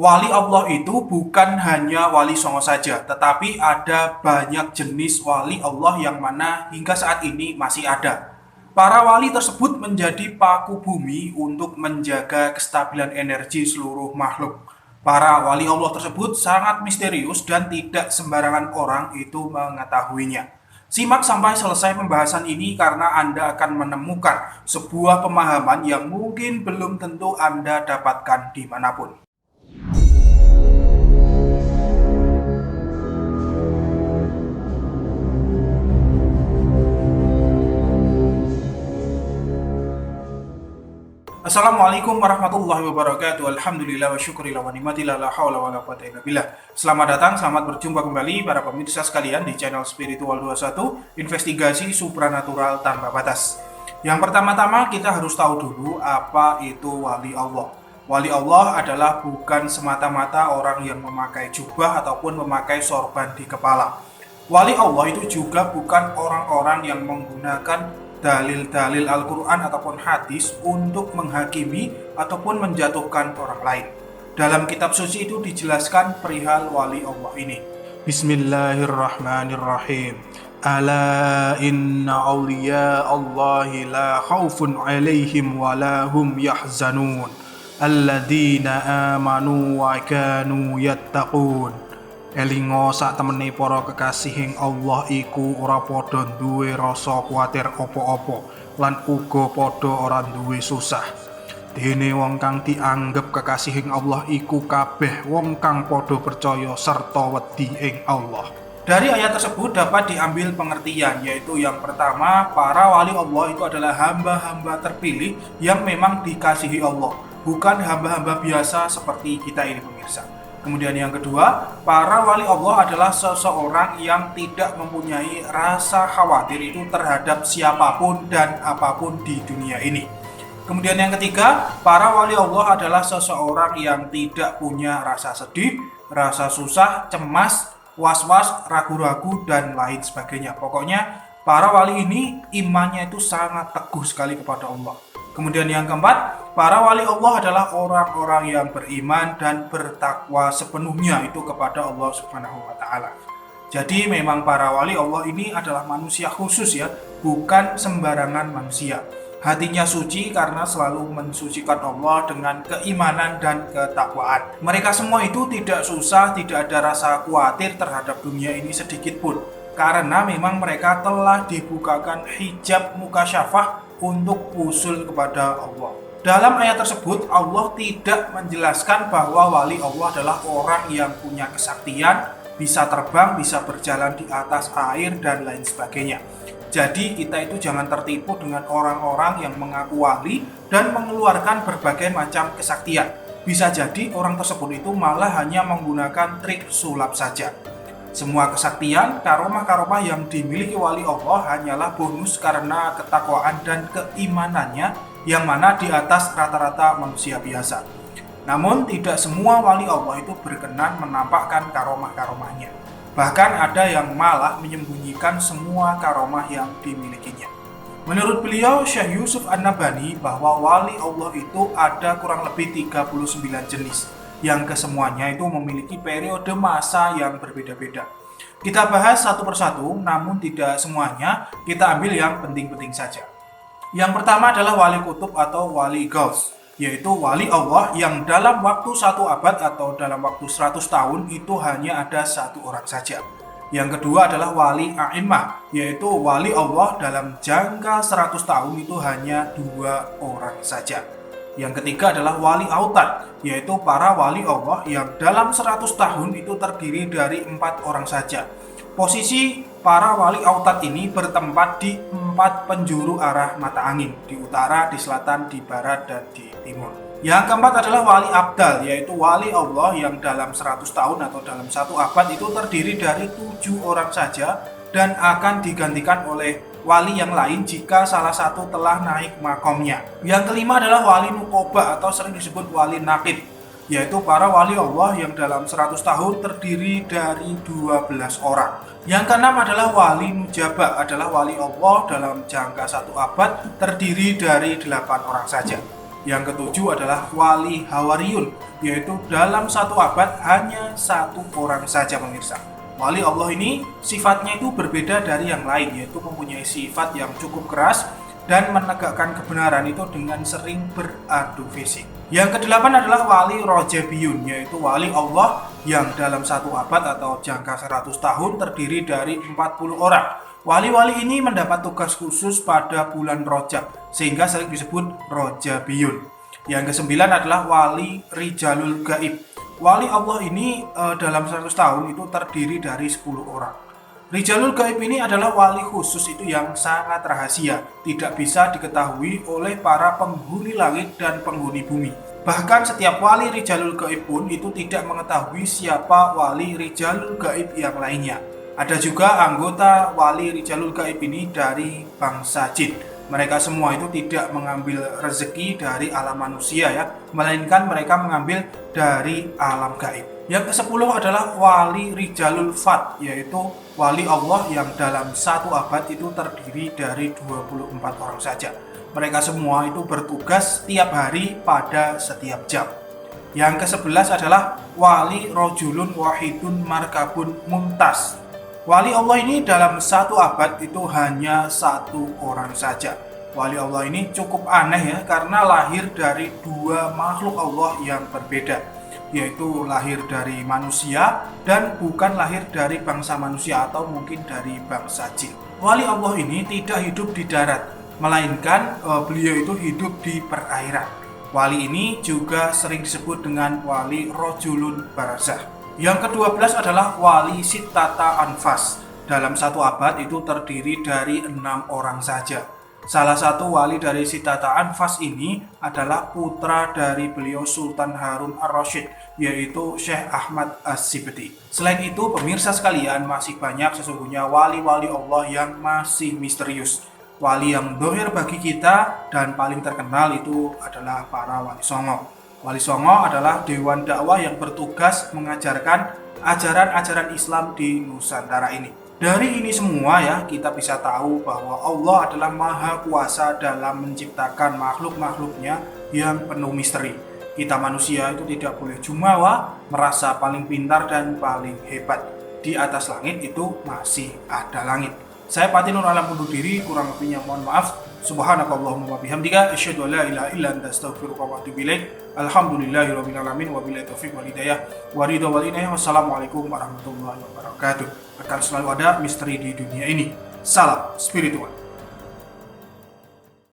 Wali Allah itu bukan hanya wali songo saja, tetapi ada banyak jenis wali Allah yang mana hingga saat ini masih ada. Para wali tersebut menjadi paku bumi untuk menjaga kestabilan energi seluruh makhluk. Para wali Allah tersebut sangat misterius dan tidak sembarangan orang itu mengetahuinya. Simak sampai selesai pembahasan ini karena Anda akan menemukan sebuah pemahaman yang mungkin belum tentu Anda dapatkan dimanapun. Assalamualaikum warahmatullahi wabarakatuh. Alhamdulillah wa syukurillah wa ni'matillah la haula wa la quwwata illa billah. Selamat datang, selamat berjumpa kembali para pemirsa sekalian di channel Spiritual 21, investigasi supranatural tanpa batas. Yang pertama-tama kita harus tahu dulu apa itu wali Allah. Wali Allah adalah bukan semata-mata orang yang memakai jubah ataupun memakai sorban di kepala. Wali Allah itu juga bukan orang-orang yang menggunakan dalil-dalil Al-Quran ataupun hadis untuk menghakimi ataupun menjatuhkan orang lain. Dalam kitab suci itu dijelaskan perihal wali Allah ini. Bismillahirrahmanirrahim. Ala inna awliya Allahi la khawfun alaihim wa la hum yahzanun alladzina amanu wa kanu yattaqun. Elingo sak temene para kekasihing Allah iku ora padha duwe rasa kuwatir apa-apa lan uga padha ora duwe susah. Dene wong kang dianggep kekasihing Allah iku kabeh wong kang padha percaya serta wedi ing Allah. Dari ayat tersebut dapat diambil pengertian, yaitu yang pertama, para wali Allah itu adalah hamba-hamba terpilih yang memang dikasihi Allah, bukan hamba-hamba biasa seperti kita ini pemirsa. Kemudian yang kedua, para wali Allah adalah seseorang yang tidak mempunyai rasa khawatir itu terhadap siapapun dan apapun di dunia ini. Kemudian yang ketiga, para wali Allah adalah seseorang yang tidak punya rasa sedih, rasa susah, cemas, was-was, ragu-ragu, dan lain sebagainya. Pokoknya para wali ini imannya itu sangat teguh sekali kepada Allah. Kemudian yang keempat, para wali Allah adalah orang-orang yang beriman dan bertakwa sepenuhnya itu kepada Allah Subhanahu wa taala. Jadi memang para wali Allah ini adalah manusia khusus ya, bukan sembarangan manusia. Hatinya suci karena selalu mensucikan Allah dengan keimanan dan ketakwaan. Mereka semua itu tidak susah, tidak ada rasa khawatir terhadap dunia ini sedikit pun. Karena memang mereka telah dibukakan hijab mukasyafah untuk usul kepada Allah. Dalam ayat tersebut Allah tidak menjelaskan bahwa wali Allah adalah orang yang punya kesaktian, bisa terbang, bisa berjalan di atas air dan lain sebagainya. Jadi kita itu jangan tertipu dengan orang-orang yang mengaku wali dan mengeluarkan berbagai macam kesaktian. Bisa jadi orang tersebut itu malah hanya menggunakan trik sulap saja. Semua kesaktian, karomah-karomah yang dimiliki wali Allah hanyalah bonus karena ketakwaan dan keimanannya yang mana di atas rata-rata manusia biasa. Namun tidak semua wali Allah itu berkenan menampakkan karomah-karomahnya. Bahkan ada yang malah menyembunyikan semua karomah yang dimilikinya. Menurut beliau Syekh Yusuf An-Nabhani bahwa wali Allah itu ada kurang lebih 39 jenis, yang kesemuanya itu memiliki periode masa yang berbeda-beda. Kita bahas satu persatu, namun tidak semuanya, kita ambil yang penting-penting saja. Yang pertama adalah wali kutub atau wali gaus, yaitu wali Allah yang dalam waktu 1 abad atau dalam waktu 100 tahun itu hanya ada satu orang saja. Yang kedua adalah wali a'immah, yaitu wali Allah dalam jangka 100 tahun itu hanya 2 orang saja. Yang ketiga adalah wali autad, yaitu para wali Allah yang dalam 100 tahun itu terdiri dari 4 orang saja. Posisi para wali autad ini bertempat di 4 penjuru arah mata angin, di utara, di selatan, di barat, dan di timur. Yang keempat adalah wali abdal, yaitu wali Allah yang dalam 100 tahun atau dalam 1 abad itu terdiri dari 7 orang saja dan akan digantikan oleh wali yang lain jika salah satu telah naik makomnya. Yang kelima adalah wali nukoba atau sering disebut wali nakib, yaitu para wali Allah yang dalam 100 tahun terdiri dari 12 orang. Yang keenam adalah wali nujaba, adalah wali Allah dalam jangka 1 abad terdiri dari 8 orang saja. Yang ketujuh adalah wali hawariyun, yaitu dalam satu abad hanya satu orang saja pemirsa. Wali Allah ini sifatnya itu berbeda dari yang lain, yaitu mempunyai sifat yang cukup keras dan menegakkan kebenaran itu dengan sering beradu fisik. Yang kedelapan adalah wali rojabiyun, yaitu wali Allah yang dalam satu abad atau jangka 100 tahun terdiri dari 40 orang. Wali-wali ini mendapat tugas khusus pada bulan Rojab, sehingga sering disebut rojabiyun. Yang kesembilan adalah wali rijalul gaib. Wali Allah ini dalam 100 tahun itu terdiri dari 10 orang. Rijalul gaib ini adalah wali khusus itu yang sangat rahasia, tidak bisa diketahui oleh para penghuni langit dan penghuni bumi. Bahkan setiap wali rijalul gaib pun itu tidak mengetahui siapa wali rijalul gaib yang lainnya. Ada juga anggota wali rijalul gaib ini dari bangsa jin. Mereka semua itu tidak mengambil rezeki dari alam manusia ya, melainkan mereka mengambil dari alam gaib. Yang ke-10 adalah wali rijalul fat, yaitu wali Allah yang dalam satu abad itu terdiri dari 24 orang saja. Mereka semua itu bertugas setiap hari pada setiap jam. Yang ke-11 adalah wali rojulun wahidun markabun mumtaz. Wali Allah ini dalam satu abad itu hanya satu orang saja. Wali Allah ini cukup aneh ya, karena lahir dari dua makhluk Allah yang berbeda, yaitu lahir dari manusia dan bukan lahir dari bangsa manusia atau mungkin dari bangsa jin. Wali Allah ini tidak hidup di darat, melainkan beliau itu hidup di perairan. Wali ini juga sering disebut dengan wali rojulun barzah. Yang ke-12 adalah wali sittata anfas. Dalam satu abad itu terdiri dari 6 orang saja. Salah satu wali dari sittata anfas ini adalah putra dari beliau Sultan Harun ar-Rasyid, yaitu Syekh Ahmad As-Sibti. Selain itu, pemirsa sekalian, masih banyak sesungguhnya wali-wali Allah yang masih misterius. Wali yang dohir bagi kita dan paling terkenal itu adalah para wali songo. Wali Songo adalah dewan dakwah yang bertugas mengajarkan ajaran-ajaran Islam di Nusantara ini. Dari ini semua ya, kita bisa tahu bahwa Allah adalah maha kuasa dalam menciptakan makhluk-makhluknya yang penuh misteri. Kita manusia itu tidak boleh jumawa, merasa paling pintar dan paling hebat. Di atas langit itu masih ada langit. Saya Pati Nur Alam undur diri, kurang lebihnya mohon maaf. Subhanakallahumma wa bihamdika asyhadu an la ilaha illa anta astaghfiruka wa atubu ilaik. Alhamdulillahirabbil alamin wa billahi taufiq wal hidayah wa ridha wal inayah. Wassalamualaikum warahmatullahi wabarakatuh. Akan selalu ada misteri di dunia ini. Salam spiritual.